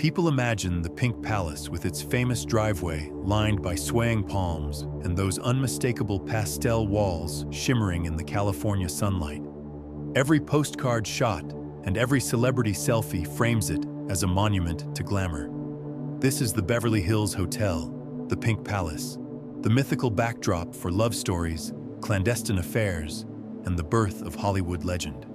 People imagine the Pink Palace with its famous driveway lined by swaying palms and those unmistakable pastel walls shimmering in the California sunlight. Every postcard shot and every celebrity selfie frames it as a monument to glamour. This is the Beverly Hills Hotel, the Pink Palace, the mythical backdrop for love stories, clandestine affairs, and the birth of Hollywood legend.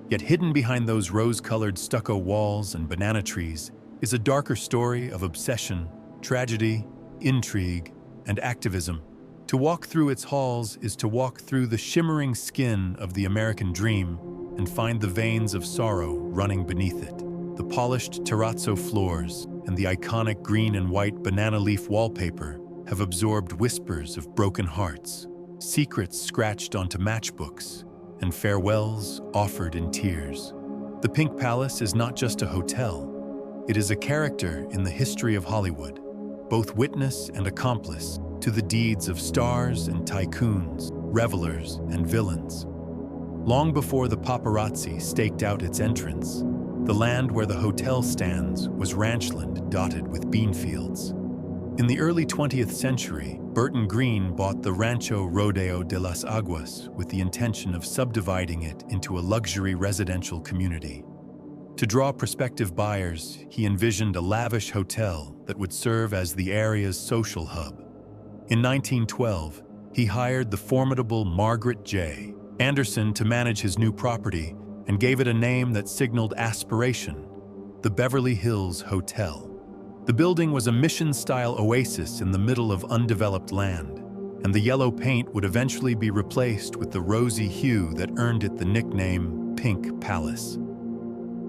Yet hidden behind those rose-colored stucco walls and banana trees is a darker story of obsession, tragedy, intrigue, and activism. To walk through its halls is to walk through the shimmering skin of the American dream and find the veins of sorrow running beneath it. The polished terrazzo floors and the iconic green and white banana leaf wallpaper have absorbed whispers of broken hearts, secrets scratched onto matchbooks, and farewells offered in tears. The Pink Palace is not just a hotel. It is a character in the history of Hollywood, both witness and accomplice to the deeds of stars and tycoons, revelers and villains. Long before the paparazzi staked out its entrance, the land where the hotel stands was ranchland dotted with bean fields. In the early 20th century, Burton Green bought the Rancho Rodeo de las Aguas with the intention of subdividing it into a luxury residential community. To draw prospective buyers, he envisioned a lavish hotel that would serve as the area's social hub. In 1912, he hired the formidable Margaret J. Anderson to manage his new property and gave it a name that signaled aspiration: the Beverly Hills Hotel. The building was a mission-style oasis in the middle of undeveloped land, and the yellow paint would eventually be replaced with the rosy hue that earned it the nickname Pink Palace.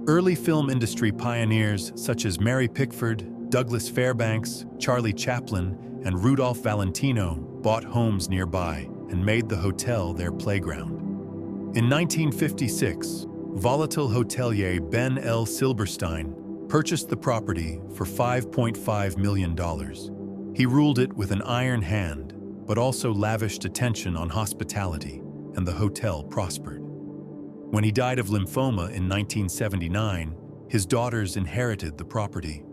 Early film industry pioneers such as Mary Pickford, Douglas Fairbanks, Charlie Chaplin, and Rudolph Valentino bought homes nearby and made the hotel their playground. In 1956, volatile hotelier Ben L. Silberstein purchased the property for $5.5 million. He ruled it with an iron hand, but also lavished attention on hospitality, and the hotel prospered. When he died of lymphoma in 1979, his daughters inherited the property.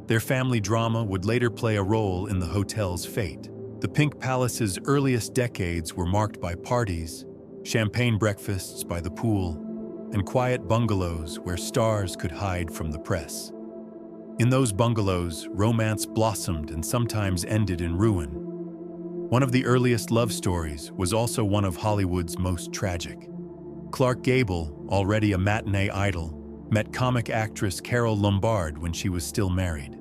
Their family drama would later play a role in the hotel's fate. The Pink Palace's earliest decades were marked by parties, champagne breakfasts by the pool, and quiet bungalows where stars could hide from the press. In those bungalows, romance blossomed and sometimes ended in ruin. One of the earliest love stories was also one of Hollywood's most tragic. Clark Gable, already a matinee idol, met comic actress Carole Lombard when she was still married.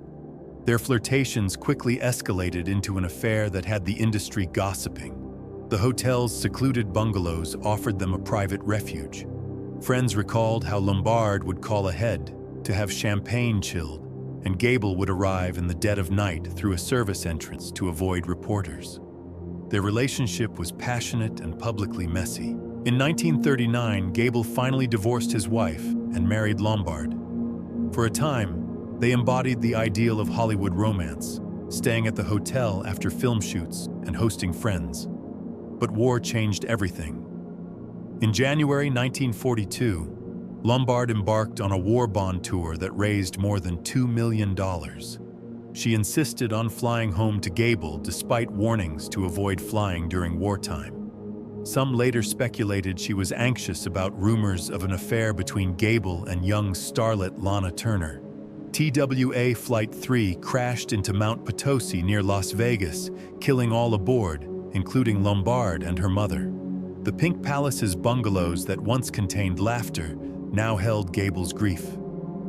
Their flirtations quickly escalated into an affair that had the industry gossiping. The hotel's secluded bungalows offered them a private refuge. Friends recalled how Lombard would call ahead to have champagne chilled, and Gable would arrive in the dead of night through a service entrance to avoid reporters. Their relationship was passionate and publicly messy. In 1939, Gable finally divorced his wife and married Lombard. For a time, they embodied the ideal of Hollywood romance, staying at the hotel after film shoots and hosting friends. But war changed everything. In January 1942, Lombard embarked on a war bond tour that raised more than $2 million. She insisted on flying home to Gable despite warnings to avoid flying during wartime. Some later speculated she was anxious about rumors of an affair between Gable and young starlet Lana Turner. TWA Flight 3 crashed into Mount Potosi near Las Vegas, killing all aboard, including Lombard and her mother. The Pink Palace's bungalows that once contained laughter now held Gable's grief.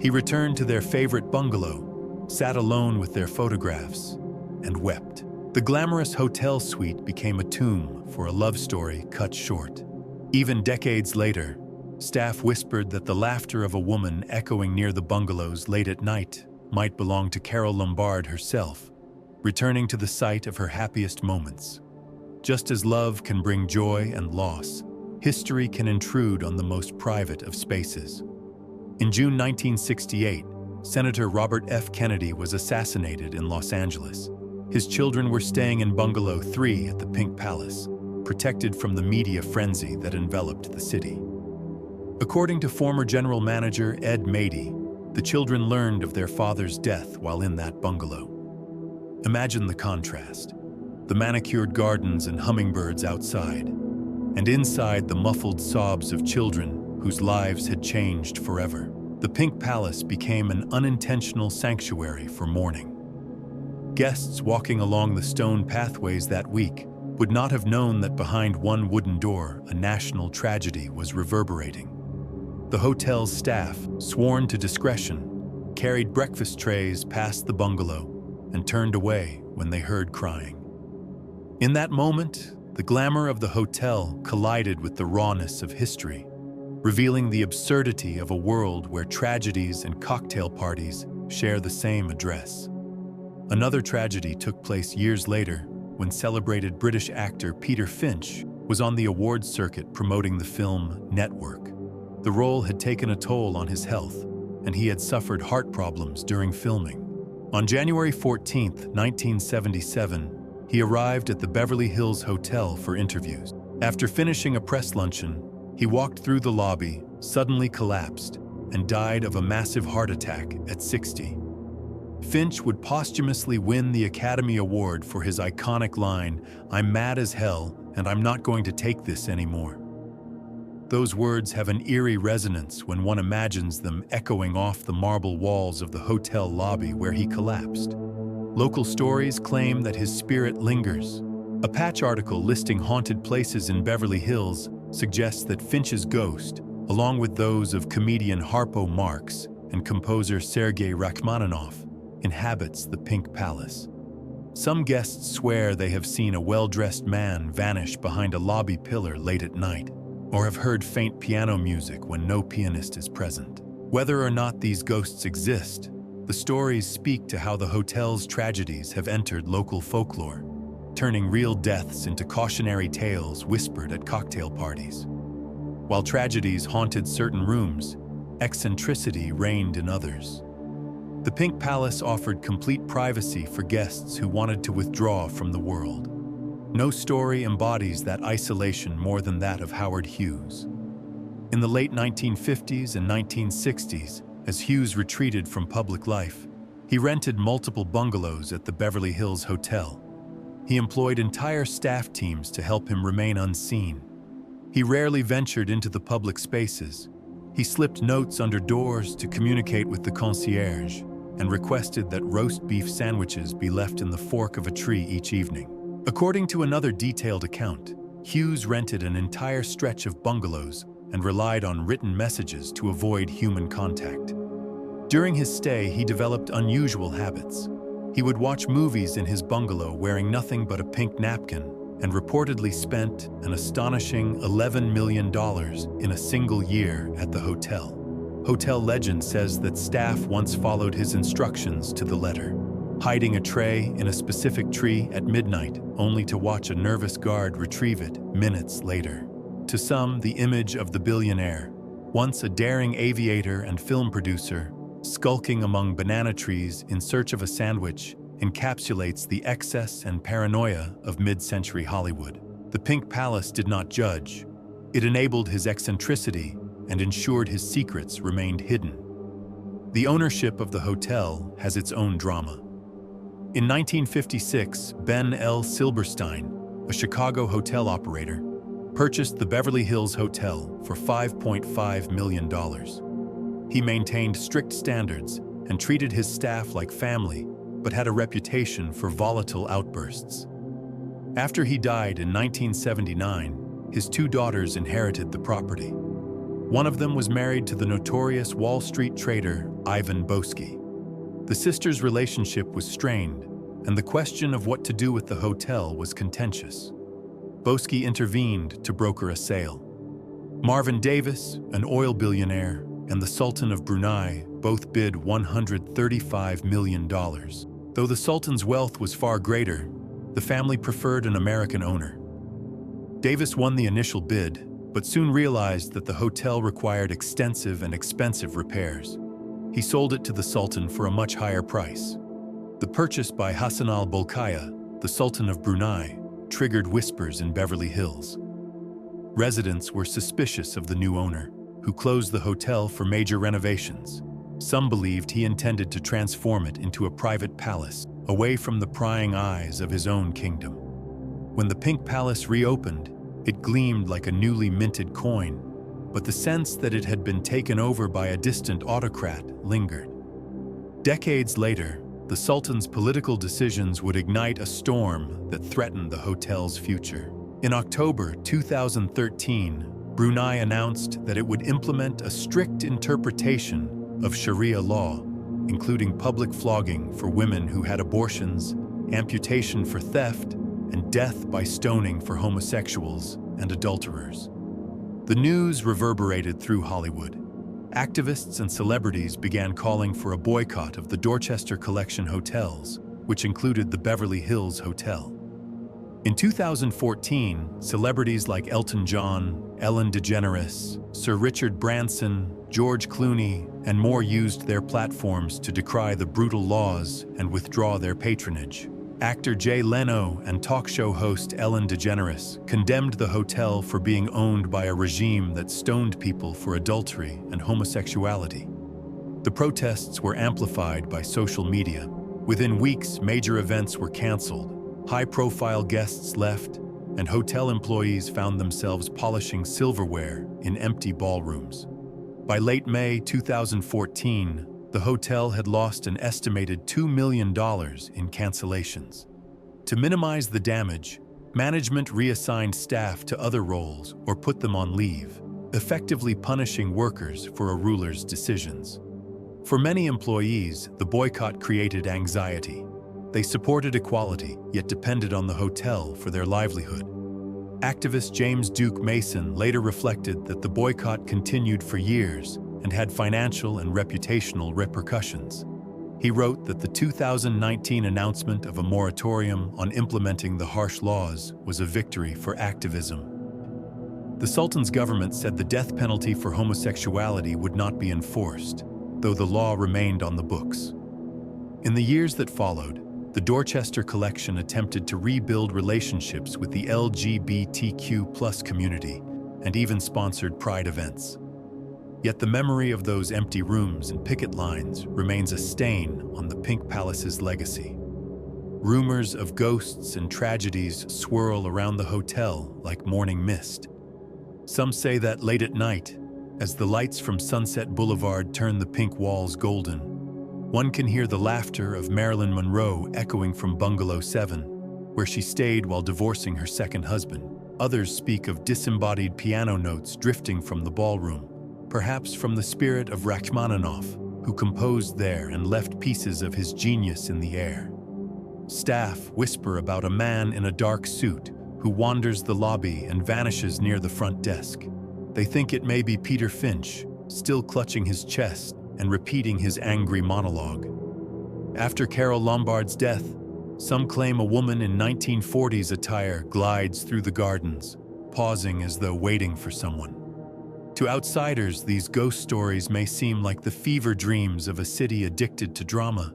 He returned to their favorite bungalow, sat alone with their photographs, and wept. The glamorous hotel suite became a tomb for a love story cut short. Even decades later, staff whispered that the laughter of a woman echoing near the bungalows late at night might belong to Carole Lombard herself, returning to the site of her happiest moments. Just as love can bring joy and loss, history can intrude on the most private of spaces. In June 1968, Senator Robert F. Kennedy was assassinated in Los Angeles. His children were staying in Bungalow 3 at the Pink Palace, protected from the media frenzy that enveloped the city. According to former general manager Ed Mady, The children learned of their father's death while in that bungalow. Imagine the contrast: the manicured gardens and hummingbirds outside, and inside the muffled sobs of children whose lives had changed forever. The Pink Palace became an unintentional sanctuary for mourning. Guests walking along the stone pathways that week would not have known that behind one wooden door a national tragedy was reverberating. The hotel's staff, sworn to discretion, carried breakfast trays past the bungalow and turned away when they heard crying. In that moment, the glamour of the hotel collided with the rawness of history, revealing the absurdity of a world where tragedies and cocktail parties share the same address. Another tragedy took place years later when celebrated British actor Peter Finch was on the awards circuit promoting the film Network. The role had taken a toll on his health, and he had suffered heart problems during filming. On January 14, 1977, he arrived at the Beverly Hills Hotel for interviews. After finishing a press luncheon, he walked through the lobby, suddenly collapsed, and died of a massive heart attack at 60. Finch would posthumously win the Academy Award for his iconic line, "I'm mad as hell, and I'm not going to take this anymore." Those words have an eerie resonance when one imagines them echoing off the marble walls of the hotel lobby where he collapsed. Local stories claim that his spirit lingers. A Patch article listing haunted places in Beverly Hills suggests that Finch's ghost, along with those of comedian Harpo Marx and composer Sergei Rachmaninoff, inhabits the Pink Palace. Some guests swear they have seen a well-dressed man vanish behind a lobby pillar late at night, or have heard faint piano music when no pianist is present. Whether or not these ghosts exist, the stories speak to how the hotel's tragedies have entered local folklore, turning real deaths into cautionary tales whispered at cocktail parties. While tragedies haunted certain rooms, eccentricity reigned in others. The Pink Palace offered complete privacy for guests who wanted to withdraw from the world. No story embodies that isolation more than that of Howard Hughes. In the late 1950s and 1960s, as Hughes retreated from public life, he rented multiple bungalows at the Beverly Hills Hotel. He employed entire staff teams to help him remain unseen. He rarely ventured into the public spaces. He slipped notes under doors to communicate with the concierge and requested that roast beef sandwiches be left in the fork of a tree each evening. According to another detailed account, Hughes rented an entire stretch of bungalows and relied on written messages to avoid human contact. During his stay, he developed unusual habits. He would watch movies in his bungalow wearing nothing but a pink napkin and reportedly spent an astonishing $11 million in a single year at the hotel. Hotel legend says that staff once followed his instructions to the letter, hiding a tray in a specific tree at midnight only to watch a nervous guard retrieve it minutes later. To some, the image of the billionaire, once a daring aviator and film producer, skulking among banana trees in search of a sandwich, encapsulates the excess and paranoia of mid-century Hollywood. The Pink Palace did not judge. It enabled his eccentricity and ensured his secrets remained hidden. The ownership of the hotel has its own drama. In 1956, Ben L. Silberstein, a Chicago hotel operator, purchased the Beverly Hills Hotel for $5.5 million. He maintained strict standards and treated his staff like family, but had a reputation for volatile outbursts. After he died in 1979, his two daughters inherited the property. One of them was married to the notorious Wall Street trader Ivan Boesky. The sisters' relationship was strained, and the question of what to do with the hotel was contentious. Boesky intervened to broker a sale. Marvin Davis, an oil billionaire, and the Sultan of Brunei both bid $135 million. Though the Sultan's wealth was far greater, the family preferred an American owner. Davis won the initial bid, but soon realized that the hotel required extensive and expensive repairs. He sold it to the Sultan for a much higher price. The purchase by Hassan al-Bolkiah, the Sultan of Brunei, triggered whispers in Beverly Hills. Residents were suspicious of the new owner, who closed the hotel for major renovations. Some believed he intended to transform it into a private palace, away from the prying eyes of his own kingdom. When the Pink Palace reopened, it gleamed like a newly minted coin, but the sense that it had been taken over by a distant autocrat lingered. Decades later, the Sultan's political decisions would ignite a storm that threatened the hotel's future. In October 2013, Brunei announced that it would implement a strict interpretation of Sharia law, including public flogging for women who had abortions, amputation for theft, and death by stoning for homosexuals and adulterers. The news reverberated through Hollywood. Activists and celebrities began calling for a boycott of the Dorchester Collection hotels, which included the Beverly Hills Hotel. In 2014, celebrities like Elton John, Ellen DeGeneres, Sir Richard Branson, George Clooney, and more used their platforms to decry the brutal laws and withdraw their patronage. Actor Jay Leno and talk show host Ellen DeGeneres condemned the hotel for being owned by a regime that stoned people for adultery and homosexuality. The protests were amplified by social media. Within weeks, major events were canceled, high-profile guests left, and hotel employees found themselves polishing silverware in empty ballrooms. By late May 2014, the hotel had lost an estimated $2 million in cancellations. To minimize the damage, management reassigned staff to other roles or put them on leave, effectively punishing workers for a ruler's decisions. For many employees, the boycott created anxiety. They supported equality, yet depended on the hotel for their livelihood. Activist James Duke Mason later reflected that the boycott continued for years and had financial and reputational repercussions. He wrote that the 2019 announcement of a moratorium on implementing the harsh laws was a victory for activism. The Sultan's government said the death penalty for homosexuality would not be enforced, though the law remained on the books. In the years that followed, the Dorchester Collection attempted to rebuild relationships with the LGBTQ+ community and even sponsored pride events. Yet the memory of those empty rooms and picket lines remains a stain on the Pink Palace's legacy. Rumors of ghosts and tragedies swirl around the hotel like morning mist. Some say that late at night, as the lights from Sunset Boulevard turn the pink walls golden, one can hear the laughter of Marilyn Monroe echoing from Bungalow 7, where she stayed while divorcing her second husband. Others speak of disembodied piano notes drifting from the ballroom, perhaps from the spirit of Rachmaninoff, who composed there and left pieces of his genius in the air. Staff whisper about a man in a dark suit who wanders the lobby and vanishes near the front desk. They think it may be Peter Finch, still clutching his chest and repeating his angry monologue. After Carole Lombard's death, some claim a woman in 1940s attire glides through the gardens, pausing as though waiting for someone. To outsiders, these ghost stories may seem like the fever dreams of a city addicted to drama.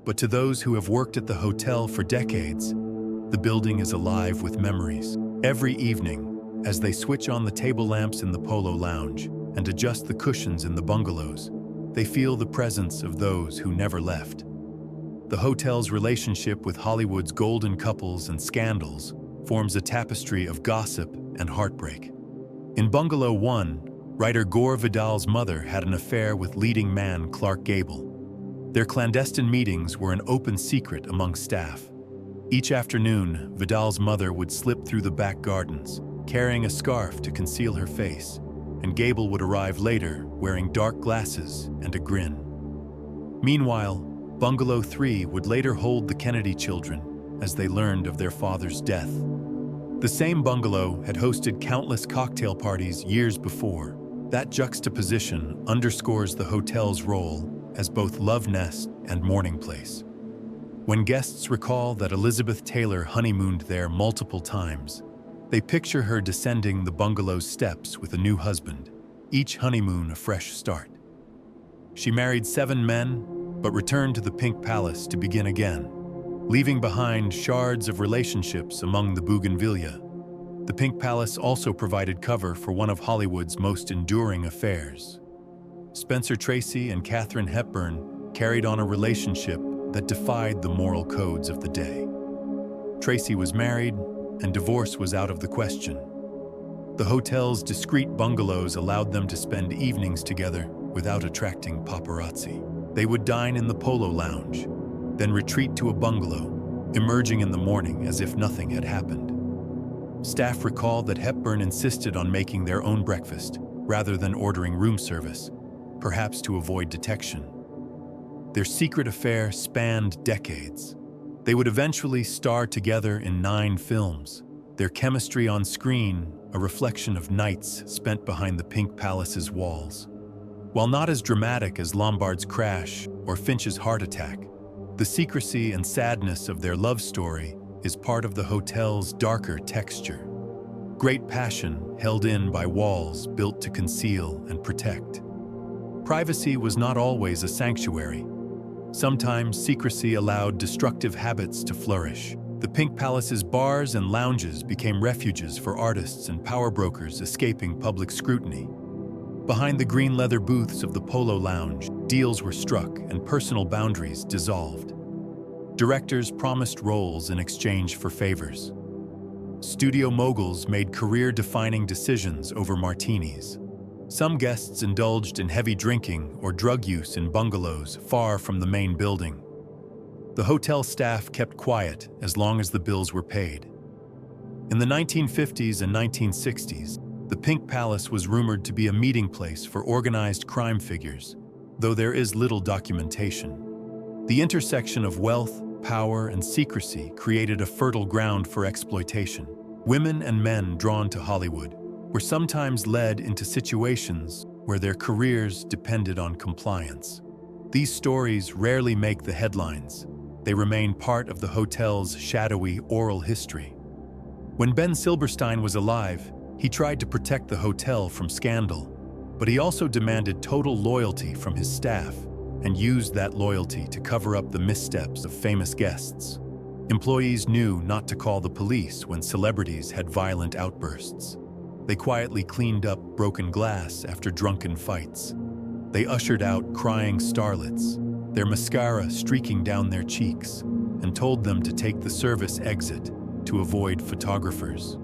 But to those who have worked at the hotel for decades, the building is alive with memories. Every evening, as they switch on the table lamps in the Polo Lounge and adjust the cushions in the bungalows, they feel the presence of those who never left. The hotel's relationship with Hollywood's golden couples and scandals forms a tapestry of gossip and heartbreak. In Bungalow 1, writer Gore Vidal's mother had an affair with leading man Clark Gable. Their clandestine meetings were an open secret among staff. Each afternoon, Vidal's mother would slip through the back gardens, carrying a scarf to conceal her face, and Gable would arrive later wearing dark glasses and a grin. Meanwhile, Bungalow 3 would later hold the Kennedy children as they learned of their father's death. The same bungalow had hosted countless cocktail parties years before. That juxtaposition underscores the hotel's role as both love nest and mourning place. When guests recall that Elizabeth Taylor honeymooned there multiple times, they picture her descending the bungalow's steps with a new husband, each honeymoon a fresh start. She married 7 men, but returned to the Pink Palace to begin again, leaving behind shards of relationships among the bougainvillea. The Pink Palace also provided cover for one of Hollywood's most enduring affairs. Spencer Tracy and Katharine Hepburn carried on a relationship that defied the moral codes of the day. Tracy was married, and divorce was out of the question. The hotel's discreet bungalows allowed them to spend evenings together without attracting paparazzi. They would dine in the Polo Lounge, then retreat to a bungalow, emerging in the morning as if nothing had happened. Staff recall that Hepburn insisted on making their own breakfast rather than ordering room service, perhaps to avoid detection. Their secret affair spanned decades. They would eventually star together in 9 films, their chemistry on screen a reflection of nights spent behind the Pink Palace's walls. While not as dramatic as Lombard's crash or Finch's heart attack, the secrecy and sadness of their love story is part of the hotel's darker texture. Great passion held in by walls built to conceal and protect. Privacy was not always a sanctuary. Sometimes secrecy allowed destructive habits to flourish. The Pink Palace's bars and lounges became refuges for artists and power brokers escaping public scrutiny. Behind the green leather booths of the Polo Lounge, deals were struck and personal boundaries dissolved. Directors promised roles in exchange for favors. Studio moguls made career-defining decisions over martinis. Some guests indulged in heavy drinking or drug use in bungalows far from the main building. The hotel staff kept quiet as long as the bills were paid. In the 1950s and 1960s, the Pink Palace was rumored to be a meeting place for organized crime figures, though there is little documentation. The intersection of wealth, power, and secrecy created a fertile ground for exploitation. Women and men drawn to Hollywood were sometimes led into situations where their careers depended on compliance. These stories rarely make the headlines. They remain part of the hotel's shadowy oral history. When Ben Silberstein was alive, he tried to protect the hotel from scandal, but he also demanded total loyalty from his staff and used that loyalty to cover up the missteps of famous guests. Employees knew not to call the police when celebrities had violent outbursts. They quietly cleaned up broken glass after drunken fights. They ushered out crying starlets, their mascara streaking down their cheeks, and told them to take the service exit to avoid photographers.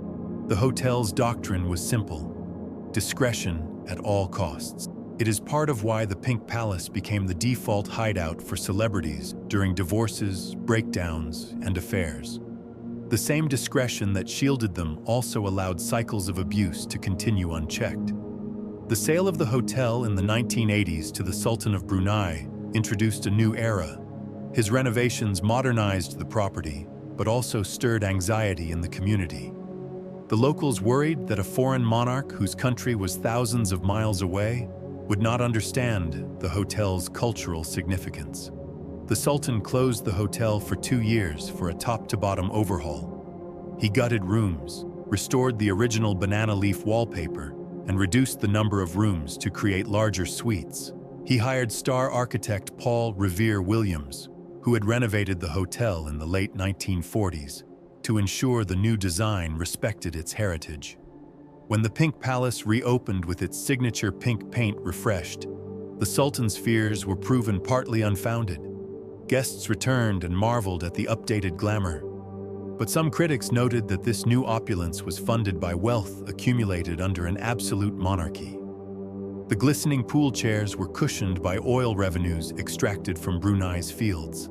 The hotel's doctrine was simple: discretion at all costs. It is part of why the Pink Palace became the default hideout for celebrities during divorces, breakdowns, and affairs. The same discretion that shielded them also allowed cycles of abuse to continue unchecked. The sale of the hotel in the 1980s to the Sultan of Brunei introduced a new era. His renovations modernized the property, but also stirred anxiety in the community. The locals worried that a foreign monarch whose country was thousands of miles away would not understand the hotel's cultural significance. The Sultan closed the hotel for 2 years for a top-to-bottom overhaul. He gutted rooms, restored the original banana leaf wallpaper, and reduced the number of rooms to create larger suites. He hired star architect Paul Revere Williams, who had renovated the hotel in the late 1940s, to ensure the new design respected its heritage. When the Pink Palace reopened with its signature pink paint refreshed, the Sultan's fears were proven partly unfounded. Guests returned and marveled at the updated glamour. But some critics noted that this new opulence was funded by wealth accumulated under an absolute monarchy. The glistening pool chairs were cushioned by oil revenues extracted from Brunei's fields.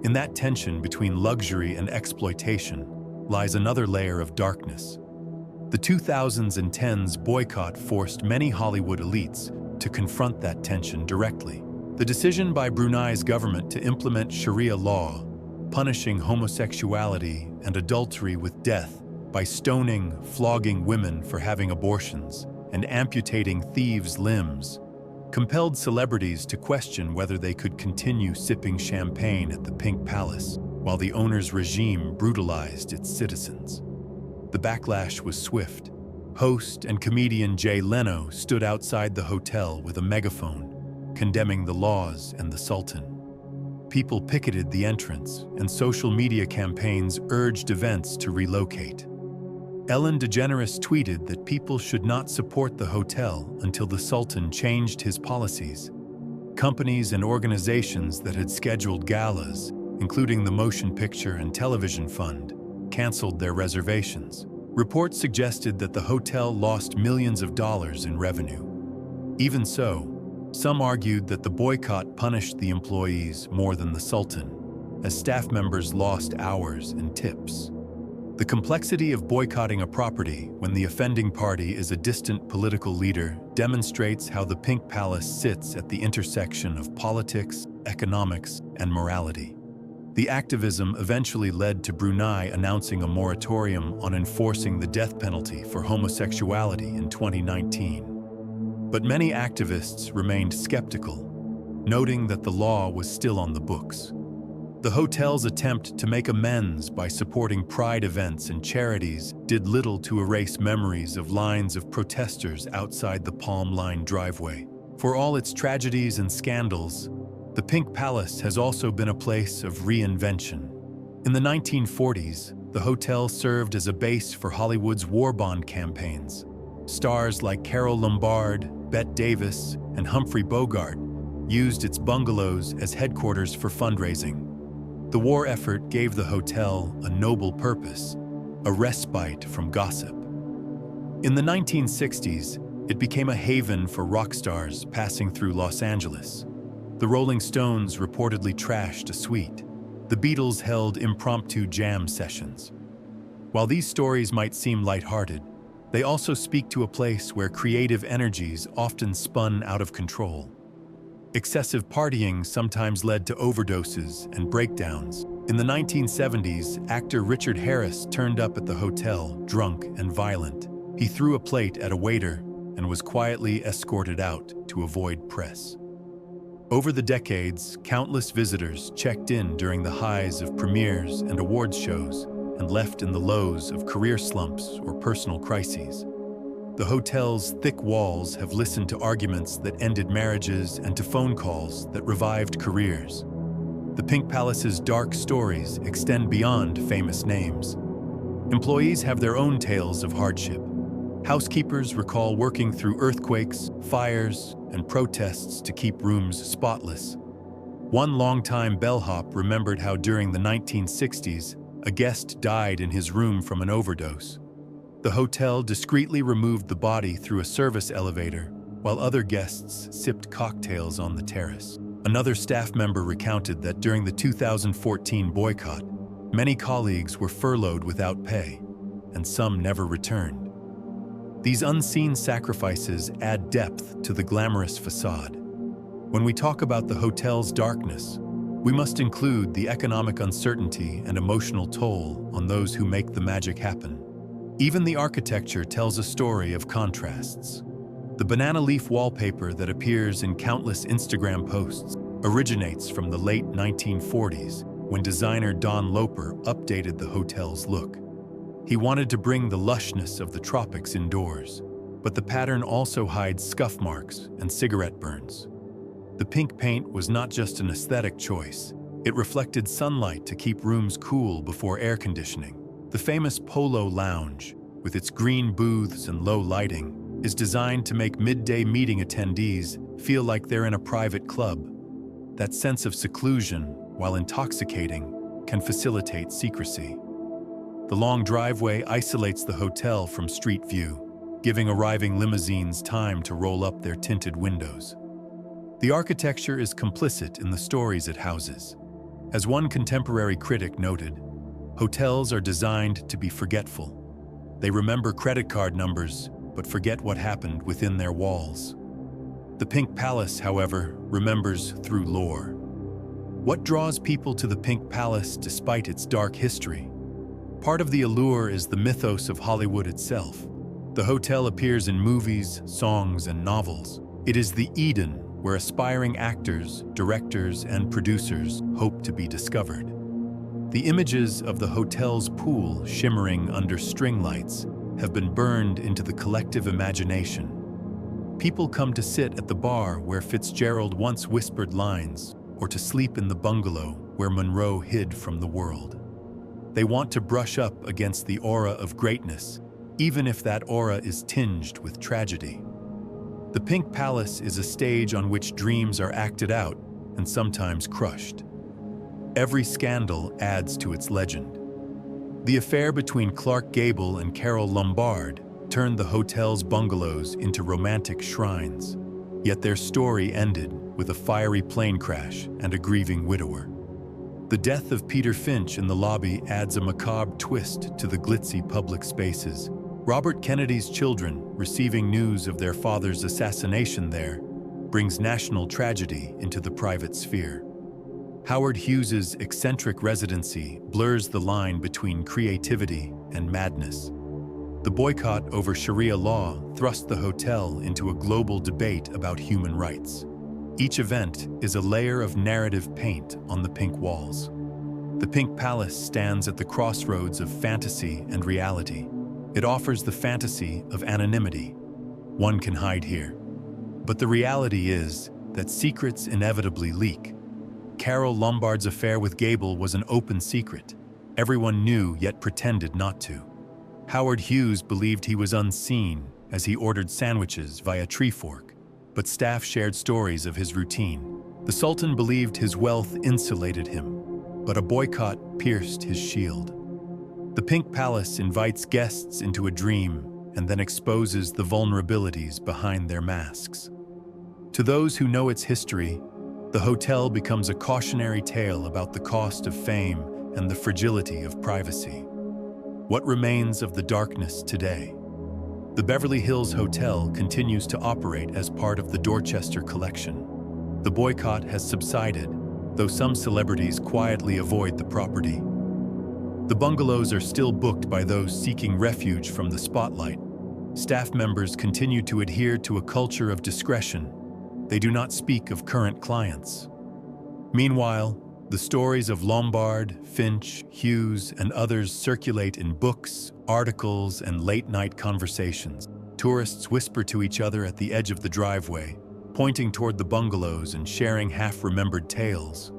In that tension between luxury and exploitation lies another layer of darkness. The 2000s and 10s boycott forced many Hollywood elites to confront that tension directly. The decision by Brunei's government to implement Sharia law, punishing homosexuality and adultery with death by stoning, flogging women for having abortions, and amputating thieves' limbs, compelled celebrities to question whether they could continue sipping champagne at the Pink Palace while the owner's regime brutalized its citizens. The backlash was swift. Host and comedian Jay Leno stood outside the hotel with a megaphone, condemning the laws and the Sultan. People picketed the entrance, and social media campaigns urged events to relocate. Ellen DeGeneres tweeted that people should not support the hotel until the Sultan changed his policies. Companies and organizations that had scheduled galas, including the Motion Picture and Television Fund, canceled their reservations. Reports suggested that the hotel lost millions of dollars in revenue. Even so, some argued that the boycott punished the employees more than the Sultan, as staff members lost hours and tips. The complexity of boycotting a property when the offending party is a distant political leader demonstrates how the Pink Palace sits at the intersection of politics, economics, and morality. The activism eventually led to Brunei announcing a moratorium on enforcing the death penalty for homosexuality in 2019. But many activists remained skeptical, noting that the law was still on the books. The hotel's attempt to make amends by supporting pride events and charities did little to erase memories of lines of protesters outside the palm line driveway. For all its tragedies and scandals, the Pink Palace has also been a place of reinvention. In the 1940s, the hotel served as a base for Hollywood's war bond campaigns. Stars like Carole Lombard, Bette Davis, and Humphrey Bogart used its bungalows as headquarters for fundraising. The war effort gave the hotel a noble purpose, a respite from gossip. In the 1960s, it became a haven for rock stars passing through Los Angeles. The Rolling Stones reportedly trashed a suite. The Beatles held impromptu jam sessions. While these stories might seem lighthearted, they also speak to a place where creative energies often spun out of control. Excessive partying sometimes led to overdoses and breakdowns. In the 1970s, actor Richard Harris turned up at the hotel, drunk and violent. He threw a plate at a waiter and was quietly escorted out to avoid press. Over the decades, countless visitors checked in during the highs of premieres and awards shows and left in the lows of career slumps or personal crises. The hotel's thick walls have listened to arguments that ended marriages and to phone calls that revived careers. The Pink Palace's dark stories extend beyond famous names. Employees have their own tales of hardship. Housekeepers recall working through earthquakes, fires, and protests to keep rooms spotless. One longtime bellhop remembered how during the 1960s, a guest died in his room from an overdose. The hotel discreetly removed the body through a service elevator, while other guests sipped cocktails on the terrace. Another staff member recounted that during the 2014 boycott, many colleagues were furloughed without pay, and some never returned. These unseen sacrifices add depth to the glamorous facade. When we talk about the hotel's darkness, we must include the economic uncertainty and emotional toll on those who make the magic happen. Even the architecture tells a story of contrasts. The banana leaf wallpaper that appears in countless Instagram posts originates from the late 1940s, when designer Don Loper updated the hotel's look. He wanted to bring the lushness of the tropics indoors, but the pattern also hides scuff marks and cigarette burns. The pink paint was not just an aesthetic choice, it reflected sunlight to keep rooms cool before air conditioning. The famous Polo Lounge, with its green booths and low lighting, is designed to make midday meeting attendees feel like they're in a private club. That sense of seclusion, while intoxicating, can facilitate secrecy. The long driveway isolates the hotel from street view, giving arriving limousines time to roll up their tinted windows. The architecture is complicit in the stories it houses. As one contemporary critic noted, hotels are designed to be forgetful. They remember credit card numbers, but forget what happened within their walls. The Pink Palace, however, remembers through lore. What draws people to the Pink Palace despite its dark history? Part of the allure is the mythos of Hollywood itself. The hotel appears in movies, songs, and novels. It is the Eden where aspiring actors, directors, and producers hope to be discovered. The images of the hotel's pool shimmering under string lights have been burned into the collective imagination. People come to sit at the bar where Fitzgerald once whispered lines, or to sleep in the bungalow where Monroe hid from the world. They want to brush up against the aura of greatness even if that aura is tinged with tragedy. The Pink Palace is a stage on which dreams are acted out and sometimes crushed. Every scandal adds to its legend. The affair between Clark Gable and Carole Lombard turned the hotel's bungalows into romantic shrines, yet their story ended with a fiery plane crash and a grieving widower. The death of Peter Finch in the lobby adds a macabre twist to the glitzy public spaces. Robert Kennedy's children receiving news of their father's assassination there brings national tragedy into the private sphere. Howard Hughes's eccentric residency blurs the line between creativity and madness. The boycott over Sharia law thrust the hotel into a global debate about human rights. Each event is a layer of narrative paint on the pink walls. The Pink Palace stands at the crossroads of fantasy and reality. It offers the fantasy of anonymity. One can hide here. But the reality is that secrets inevitably leak. Carole Lombard's affair with Gable was an open secret. Everyone knew yet pretended not to. Howard Hughes believed he was unseen as he ordered sandwiches via tree fork, but staff shared stories of his routine. The Sultan believed his wealth insulated him, but a boycott pierced his shield. The Pink Palace invites guests into a dream and then exposes the vulnerabilities behind their masks. To those who know its history, the hotel becomes a cautionary tale about the cost of fame and the fragility of privacy. What remains of the darkness today? The Beverly Hills Hotel continues to operate as part of the Dorchester Collection. The boycott has subsided, though some celebrities quietly avoid the property. The bungalows are still booked by those seeking refuge from the spotlight. Staff members continue to adhere to a culture of discretion. They do not speak of current clients. Meanwhile, the stories of Lombard, Finch, Hughes, and others circulate in books, articles, and late-night conversations. Tourists whisper to each other at the edge of the driveway, pointing toward the bungalows and sharing half-remembered tales.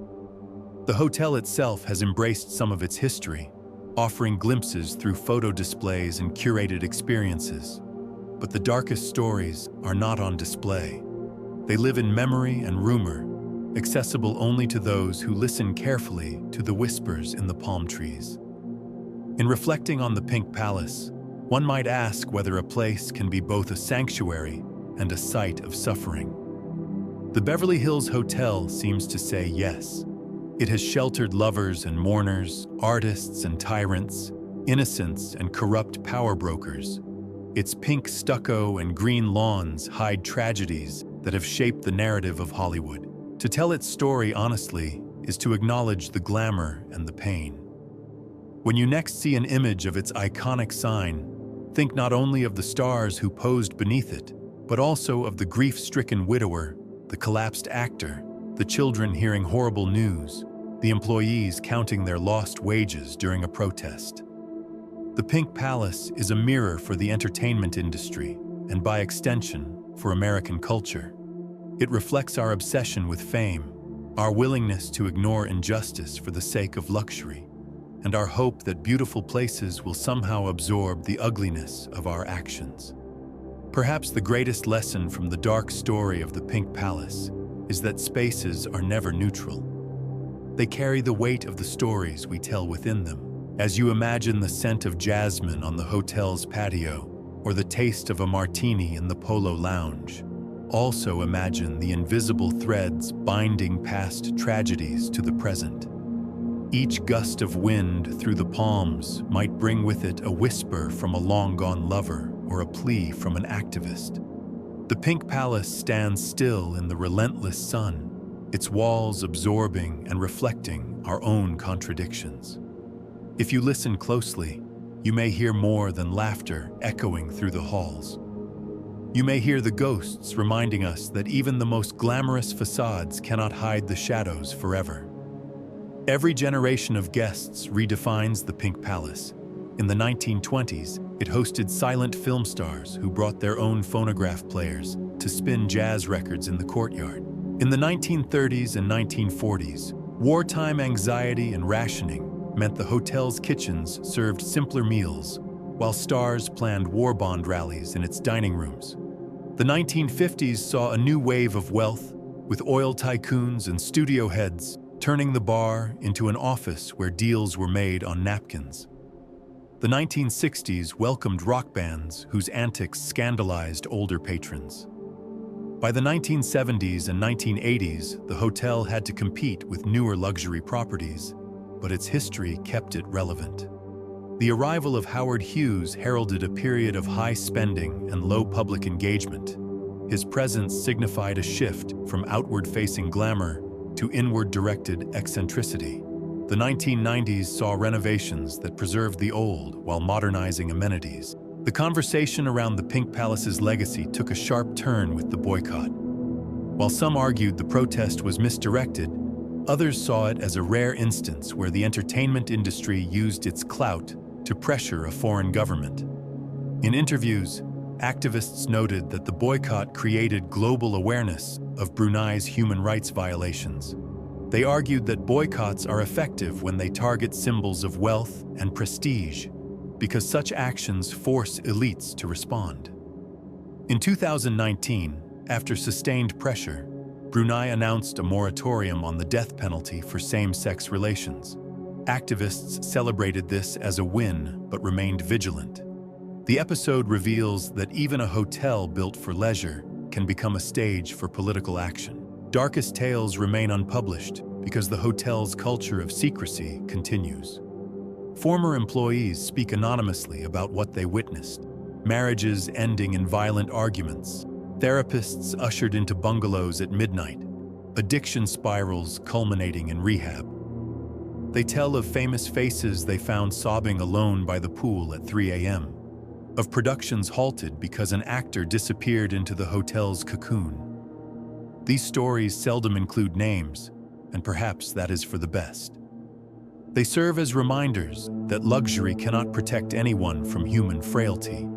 The hotel itself has embraced some of its history, offering glimpses through photo displays and curated experiences. But the darkest stories are not on display. They live in memory and rumor, accessible only to those who listen carefully to the whispers in the palm trees. In reflecting on the Pink Palace, one might ask whether a place can be both a sanctuary and a site of suffering. The Beverly Hills Hotel seems to say yes. It has sheltered lovers and mourners, artists and tyrants, innocents and corrupt power brokers. Its pink stucco and green lawns hide tragedies that have shaped the narrative of Hollywood. To tell its story honestly is to acknowledge the glamour and the pain. When you next see an image of its iconic sign, think not only of the stars who posed beneath it, but also of the grief-stricken widower, the collapsed actor, the children hearing horrible news, the employees counting their lost wages during a protest. The Pink Palace is a mirror for the entertainment industry, and by extension, for American culture. It reflects our obsession with fame, our willingness to ignore injustice for the sake of luxury, and our hope that beautiful places will somehow absorb the ugliness of our actions. Perhaps the greatest lesson from the dark story of the Pink Palace is that spaces are never neutral. They carry the weight of the stories we tell within them. As you imagine the scent of jasmine on the hotel's patio, or the taste of a martini in the Polo Lounge, also imagine the invisible threads binding past tragedies to the present. Each gust of wind through the palms might bring with it a whisper from a long-gone lover or a plea from an activist. The Pink Palace stands still in the relentless sun, its walls absorbing and reflecting our own contradictions. If you listen closely, you may hear more than laughter echoing through the halls. You may hear the ghosts reminding us that even the most glamorous facades cannot hide the shadows forever. Every generation of guests redefines the Pink Palace. In the 1920s, it hosted silent film stars who brought their own phonograph players to spin jazz records in the courtyard. In the 1930s and 1940s, wartime anxiety and rationing meant the hotel's kitchens served simpler meals, while stars planned war bond rallies in its dining rooms. The 1950s saw a new wave of wealth, with oil tycoons and studio heads turning the bar into an office where deals were made on napkins. The 1960s welcomed rock bands whose antics scandalized older patrons. By the 1970s and 1980s, the hotel had to compete with newer luxury properties, but its history kept it relevant. The arrival of Howard Hughes heralded a period of high spending and low public engagement. His presence signified a shift from outward-facing glamour to inward-directed eccentricity. The 1990s saw renovations that preserved the old while modernizing amenities. The conversation around the Pink Palace's legacy took a sharp turn with the boycott. While some argued the protest was misdirected, others saw it as a rare instance where the entertainment industry used its clout to pressure a foreign government. In interviews, activists noted that the boycott created global awareness of Brunei's human rights violations. They argued that boycotts are effective when they target symbols of wealth and prestige, because such actions force elites to respond. In 2019, after sustained pressure, Brunei announced a moratorium on the death penalty for same-sex relations. Activists celebrated this as a win, but remained vigilant. The episode reveals that even a hotel built for leisure can become a stage for political action. Darkest tales remain unpublished because the hotel's culture of secrecy continues. Former employees speak anonymously about what they witnessed: marriages ending in violent arguments, therapists ushered into bungalows at midnight, addiction spirals culminating in rehab. They tell of famous faces they found sobbing alone by the pool at 3 a.m., of productions halted because an actor disappeared into the hotel's cocoon. These stories seldom include names, and perhaps that is for the best. They serve as reminders that luxury cannot protect anyone from human frailty.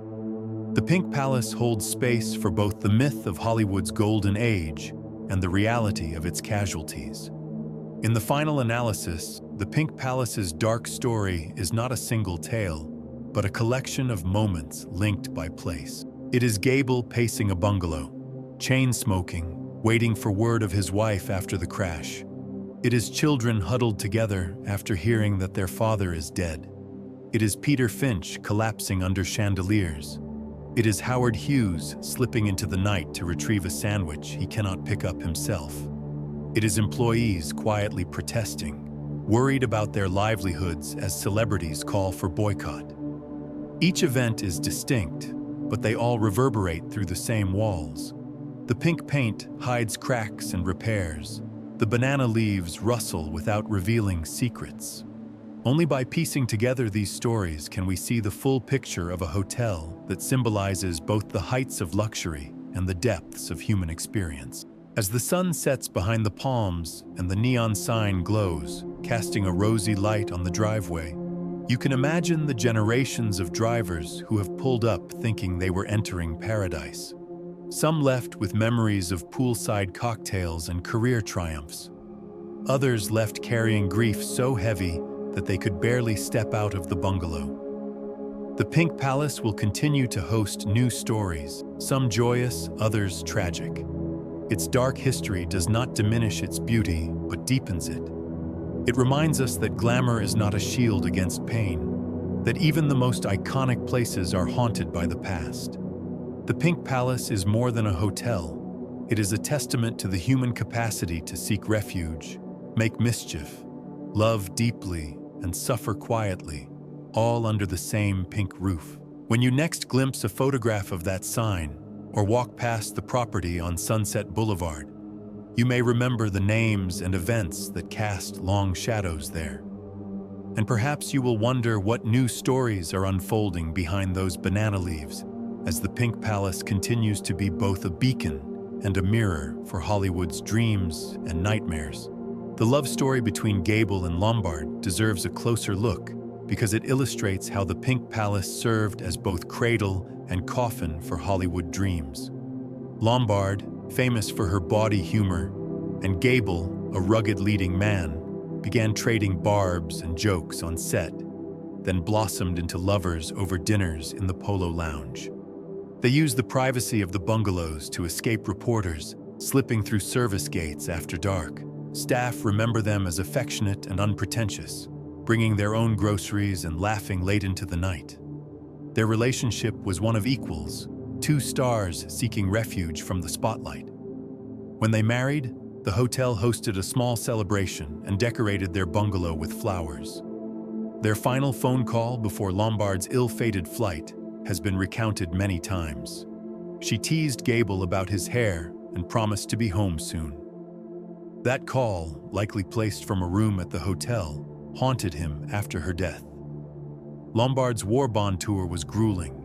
The Pink Palace holds space for both the myth of Hollywood's golden age and the reality of its casualties. In the final analysis, the Pink Palace's dark story is not a single tale, but a collection of moments linked by place. It is Gable pacing a bungalow, chain-smoking, waiting for word of his wife after the crash. It is children huddled together after hearing that their father is dead. It is Peter Finch collapsing under chandeliers. It is Howard Hughes slipping into the night to retrieve a sandwich he cannot pick up himself. It is employees quietly protesting, worried about their livelihoods as celebrities call for boycott. Each event is distinct, but they all reverberate through the same walls. The pink paint hides cracks and repairs. The banana leaves rustle without revealing secrets. Only by piecing together these stories can we see the full picture of a hotel that symbolizes both the heights of luxury and the depths of human experience. As the sun sets behind the palms and the neon sign glows, casting a rosy light on the driveway, you can imagine the generations of drivers who have pulled up thinking they were entering paradise. Some left with memories of poolside cocktails and career triumphs. Others left carrying grief so heavy that they could barely step out of the bungalow. The Pink Palace will continue to host new stories, some joyous, others tragic. Its dark history does not diminish its beauty, but deepens it. It reminds us that glamour is not a shield against pain, that even the most iconic places are haunted by the past. The Pink Palace is more than a hotel. It is a testament to the human capacity to seek refuge, make mischief, love deeply, and suffer quietly, all under the same pink roof. When you next glimpse a photograph of that sign, or walk past the property on Sunset Boulevard, you may remember the names and events that cast long shadows there. And perhaps you will wonder what new stories are unfolding behind those banana leaves, as the Pink Palace continues to be both a beacon and a mirror for Hollywood's dreams and nightmares. The love story between Gable and Lombard deserves a closer look because it illustrates how the Pink Palace served as both cradle and coffin for Hollywood dreams. Lombard, famous for her bawdy humor, and Gable, a rugged leading man, began trading barbs and jokes on set. then blossomed into lovers over dinners in the Polo Lounge. They used the privacy of the bungalows to escape reporters, slipping through service gates after dark. Staff remember them as affectionate and unpretentious, bringing their own groceries and laughing late into the night. Their relationship was one of equals, two stars seeking refuge from the spotlight. When they married, the hotel hosted a small celebration and decorated their bungalow with flowers. Their final phone call before Lombard's ill-fated flight has been recounted many times. She teased Gable about his hair and promised to be home soon. That call, likely placed from a room at the hotel, haunted him after her death. Lombard's war bond tour was grueling.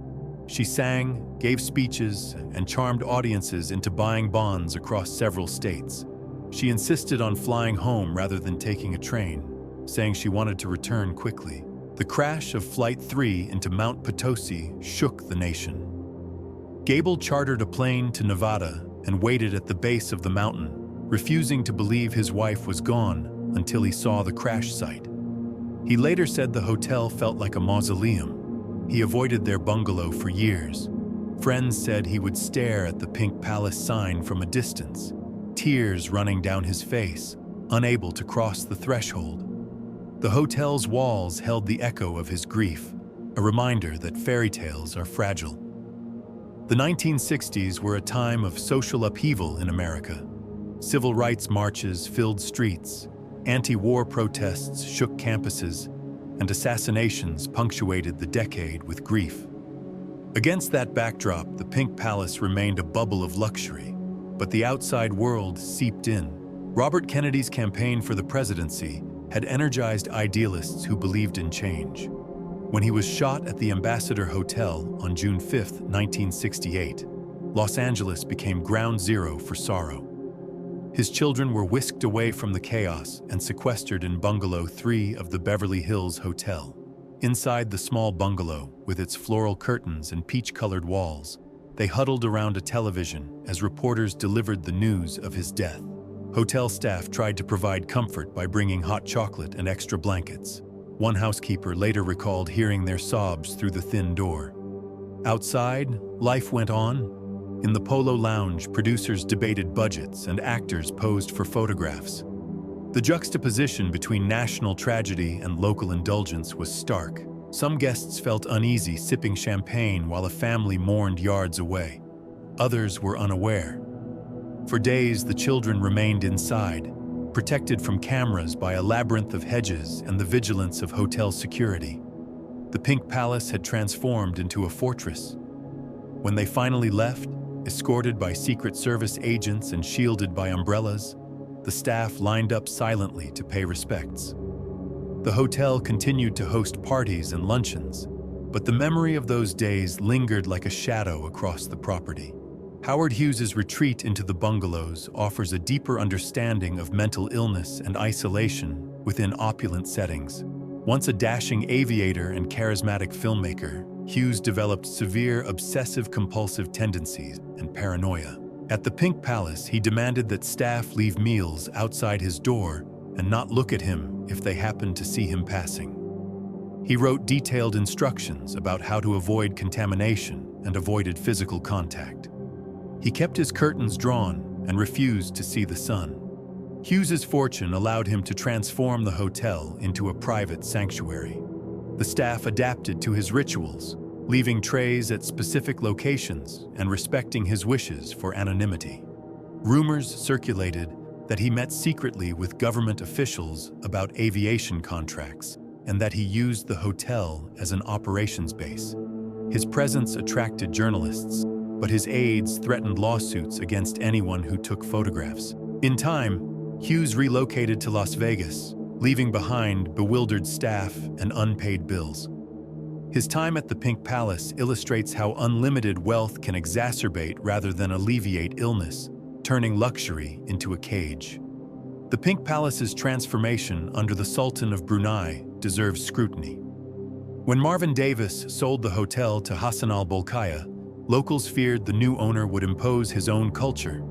She sang, gave speeches, and charmed audiences into buying bonds across several states. She insisted on flying home rather than taking a train, saying she wanted to return quickly. The crash of Flight 3 into Mount Potosi shook the nation. Gable chartered a plane to Nevada and waited at the base of the mountain, refusing to believe his wife was gone until he saw the crash site. He later said the hotel felt like a mausoleum. He avoided their bungalow for years. Friends said he would stare at the Pink Palace sign from a distance, tears running down his face, unable to cross the threshold. The hotel's walls held the echo of his grief, a reminder that fairy tales are fragile. The 1960s were a time of social upheaval in America. Civil rights marches filled streets, anti-war protests shook campuses, and assassinations punctuated the decade with grief. Against that backdrop, the Pink Palace remained a bubble of luxury, but the outside world seeped in. Robert Kennedy's campaign for the presidency had energized idealists who believed in change. When he was shot at the Ambassador Hotel on June 5, 1968, Los Angeles became ground zero for sorrow. His children were whisked away from the chaos and sequestered in Bungalow 3 of the Beverly Hills Hotel. Inside the small bungalow, with its floral curtains and peach-colored walls, they huddled around a television as reporters delivered the news of his death. Hotel staff tried to provide comfort by bringing hot chocolate and extra blankets. One housekeeper later recalled hearing their sobs through the thin door. Outside, life went on. In the Polo Lounge, producers debated budgets and actors posed for photographs. The juxtaposition between national tragedy and local indulgence was stark. Some guests felt uneasy sipping champagne while a family mourned yards away. Others were unaware. For days, the children remained inside, protected from cameras by a labyrinth of hedges and the vigilance of hotel security. The Pink Palace had transformed into a fortress. When they finally left, escorted by Secret Service agents and shielded by umbrellas, the staff lined up silently to pay respects. The hotel continued to host parties and luncheons, but the memory of those days lingered like a shadow across the property. Howard Hughes's retreat into the bungalows offers a deeper understanding of mental illness and isolation within opulent settings. Once a dashing aviator and charismatic filmmaker, Hughes developed severe obsessive-compulsive tendencies and paranoia. At the Pink Palace, he demanded that staff leave meals outside his door and not look at him if they happened to see him passing. He wrote detailed instructions about how to avoid contamination and avoided physical contact. He kept his curtains drawn and refused to see the sun. Hughes's fortune allowed him to transform the hotel into a private sanctuary. The staff adapted to his rituals, leaving trays at specific locations and respecting his wishes for anonymity. Rumors circulated that he met secretly with government officials about aviation contracts and that he used the hotel as an operations base. His presence attracted journalists, but his aides threatened lawsuits against anyone who took photographs. In time, Hughes relocated to Las Vegas, leaving behind bewildered staff and unpaid bills. His time at the Pink Palace illustrates how unlimited wealth can exacerbate rather than alleviate illness, turning luxury into a cage. The Pink Palace's transformation under the Sultan of Brunei deserves scrutiny. When Marvin Davis sold the hotel to Hassan al-Bolkiah, locals feared the new owner would impose his own culture.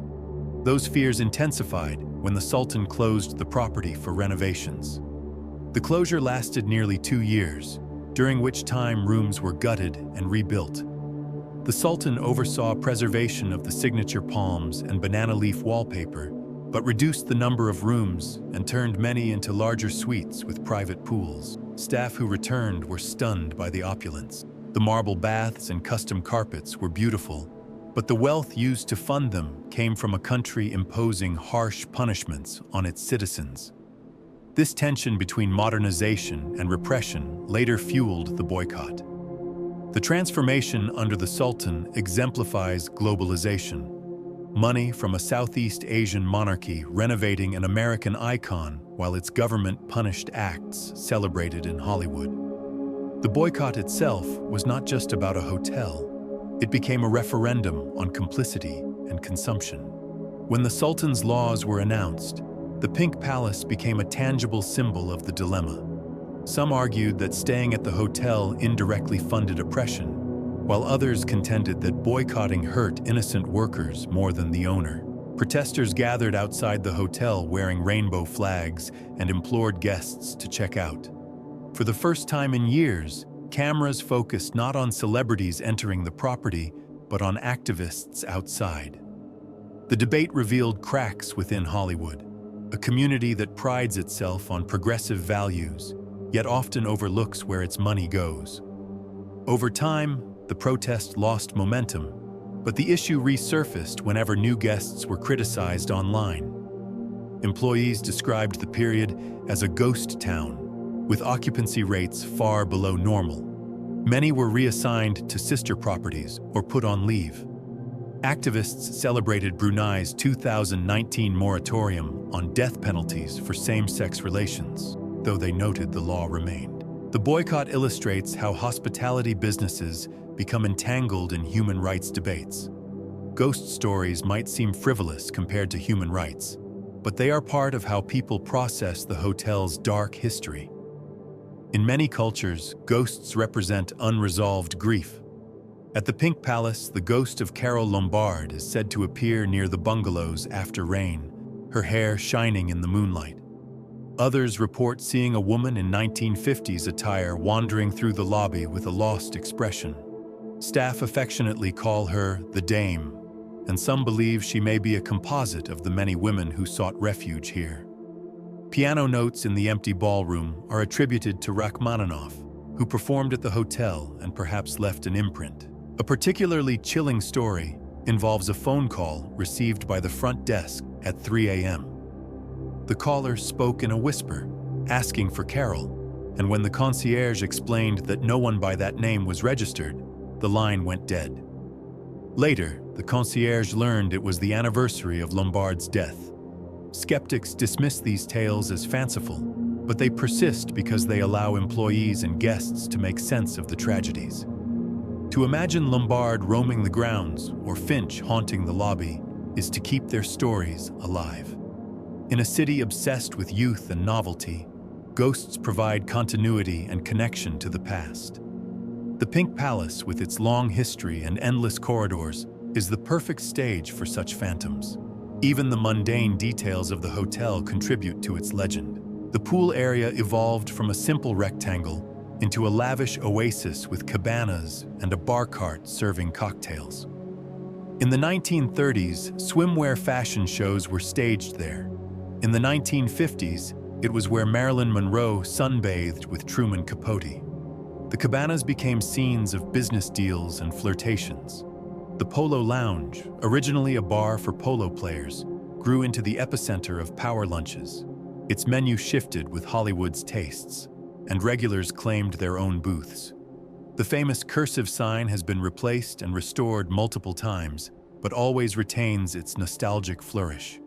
Those fears intensified when the Sultan closed the property for renovations. The closure lasted nearly 2 years, during which time rooms were gutted and rebuilt. The Sultan oversaw preservation of the signature palms and banana leaf wallpaper, but reduced the number of rooms and turned many into larger suites with private pools. Staff who returned were stunned by the opulence. The marble baths and custom carpets were beautiful, but the wealth used to fund them came from a country imposing harsh punishments on its citizens. This tension between modernization and repression later fueled the boycott. The transformation under the Sultan exemplifies globalization. Money from a Southeast Asian monarchy renovating an American icon while its government punished acts celebrated in Hollywood. The boycott itself was not just about a hotel. It became a referendum on complicity and consumption. When the Sultan's laws were announced, the Pink Palace became a tangible symbol of the dilemma. Some argued that staying at the hotel indirectly funded oppression, while others contended that boycotting hurt innocent workers more than the owner. Protesters gathered outside the hotel wearing rainbow flags and implored guests to check out. For the first time in years, cameras focused not on celebrities entering the property, but on activists outside. The debate revealed cracks within Hollywood, a community that prides itself on progressive values, yet often overlooks where its money goes. Over time, the protest lost momentum, but the issue resurfaced whenever new guests were criticized online. Employees described the period as a ghost town, with occupancy rates far below normal. Many were reassigned to sister properties or put on leave. Activists celebrated Brunei's 2019 moratorium on death penalties for same-sex relations, though they noted the law remained. The boycott illustrates how hospitality businesses become entangled in human rights debates. Ghost stories might seem frivolous compared to human rights, but they are part of how people process the hotel's dark history. In many cultures, ghosts represent unresolved grief. At the Pink Palace, the ghost of Carole Lombard is said to appear near the bungalows after rain, her hair shining in the moonlight. Others report seeing a woman in 1950s attire wandering through the lobby with a lost expression. Staff affectionately call her the Dame, and some believe she may be a composite of the many women who sought refuge here. Piano notes in the empty ballroom are attributed to Rachmaninoff, who performed at the hotel and perhaps left an imprint. A particularly chilling story involves a phone call received by the front desk at 3 a.m. The caller spoke in a whisper, asking for Carol, and when the concierge explained that no one by that name was registered, the line went dead. Later, the concierge learned it was the anniversary of Lombard's death. Skeptics dismiss these tales as fanciful, but they persist because they allow employees and guests to make sense of the tragedies. To imagine Lombard roaming the grounds or Finch haunting the lobby is to keep their stories alive. In a city obsessed with youth and novelty, ghosts provide continuity and connection to the past. The Pink Palace, with its long history and endless corridors, is the perfect stage for such phantoms. Even the mundane details of the hotel contribute to its legend. The pool area evolved from a simple rectangle into a lavish oasis with cabanas and a bar cart serving cocktails. In the 1930s, swimwear fashion shows were staged there. In the 1950s, it was where Marilyn Monroe sunbathed with Truman Capote. The cabanas became scenes of business deals and flirtations. The Polo Lounge, originally a bar for polo players, grew into the epicenter of power lunches. Its menu shifted with Hollywood's tastes, and regulars claimed their own booths. The famous cursive sign has been replaced and restored multiple times, but always retains its nostalgic flourish.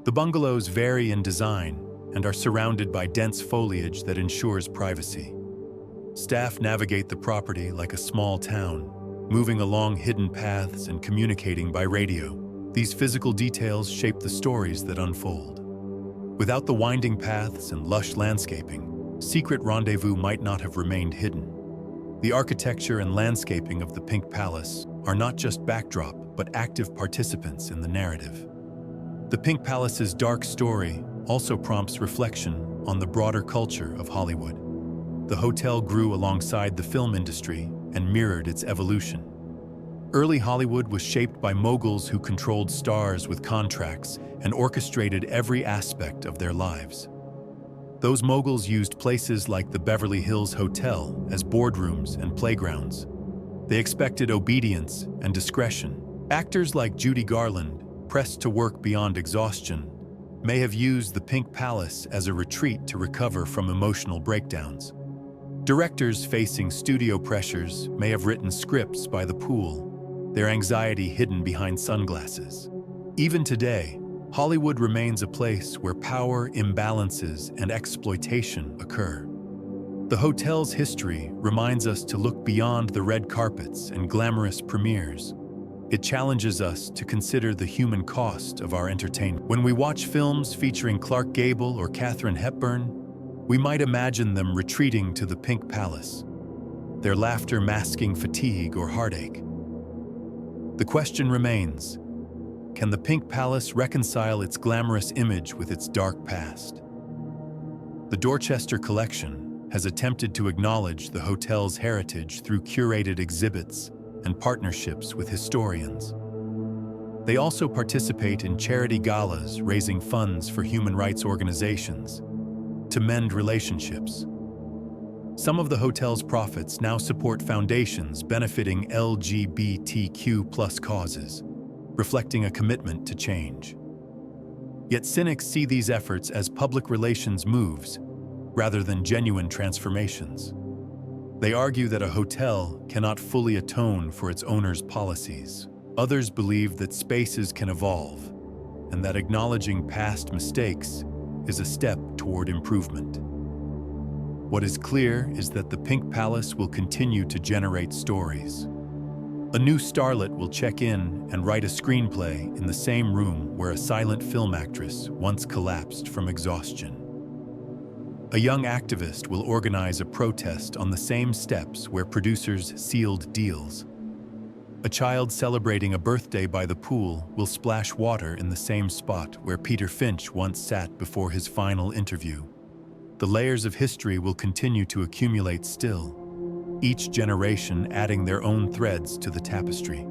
The bungalows vary in design and are surrounded by dense foliage that ensures privacy. Staff navigate the property like a small town, moving along hidden paths and communicating by radio. These physical details shape the stories that unfold. Without the winding paths and lush landscaping, secret rendezvous might not have remained hidden. The architecture and landscaping of the Pink Palace are not just backdrop, but active participants in the narrative. The Pink Palace's dark story also prompts reflection on the broader culture of Hollywood. The hotel grew alongside the film industry and mirrored its evolution. Early Hollywood was shaped by moguls who controlled stars with contracts and orchestrated every aspect of their lives. Those moguls used places like the Beverly Hills Hotel as boardrooms and playgrounds. They expected obedience and discretion. Actors like Judy Garland, pressed to work beyond exhaustion, may have used the Pink Palace as a retreat to recover from emotional breakdowns. Directors facing studio pressures may have written scripts by the pool, their anxiety hidden behind sunglasses. Even today, Hollywood remains a place where power imbalances and exploitation occur. The hotel's history reminds us to look beyond the red carpets and glamorous premieres. It challenges us to consider the human cost of our entertainment. When we watch films featuring Clark Gable or Katharine Hepburn, we might imagine them retreating to the Pink Palace, their laughter masking fatigue or heartache. The question remains, can the Pink Palace reconcile its glamorous image with its dark past? The Dorchester Collection has attempted to acknowledge the hotel's heritage through curated exhibits and partnerships with historians. They also participate in charity galas raising funds for human rights organizations to mend relationships. Some of the hotel's profits now support foundations benefiting LGBTQ+ causes, reflecting a commitment to change. Yet cynics see these efforts as public relations moves rather than genuine transformations. They argue that a hotel cannot fully atone for its owner's policies. Others believe that spaces can evolve and that acknowledging past mistakes is a step toward improvement. What is clear is that the Pink Palace will continue to generate stories. A new starlet will check in and write a screenplay in the same room where a silent film actress once collapsed from exhaustion. A young activist will organize a protest on the same steps where producers sealed deals. A child celebrating a birthday by the pool will splash water in the same spot where Peter Finch once sat before his final interview. The layers of history will continue to accumulate still, each generation adding their own threads to the tapestry.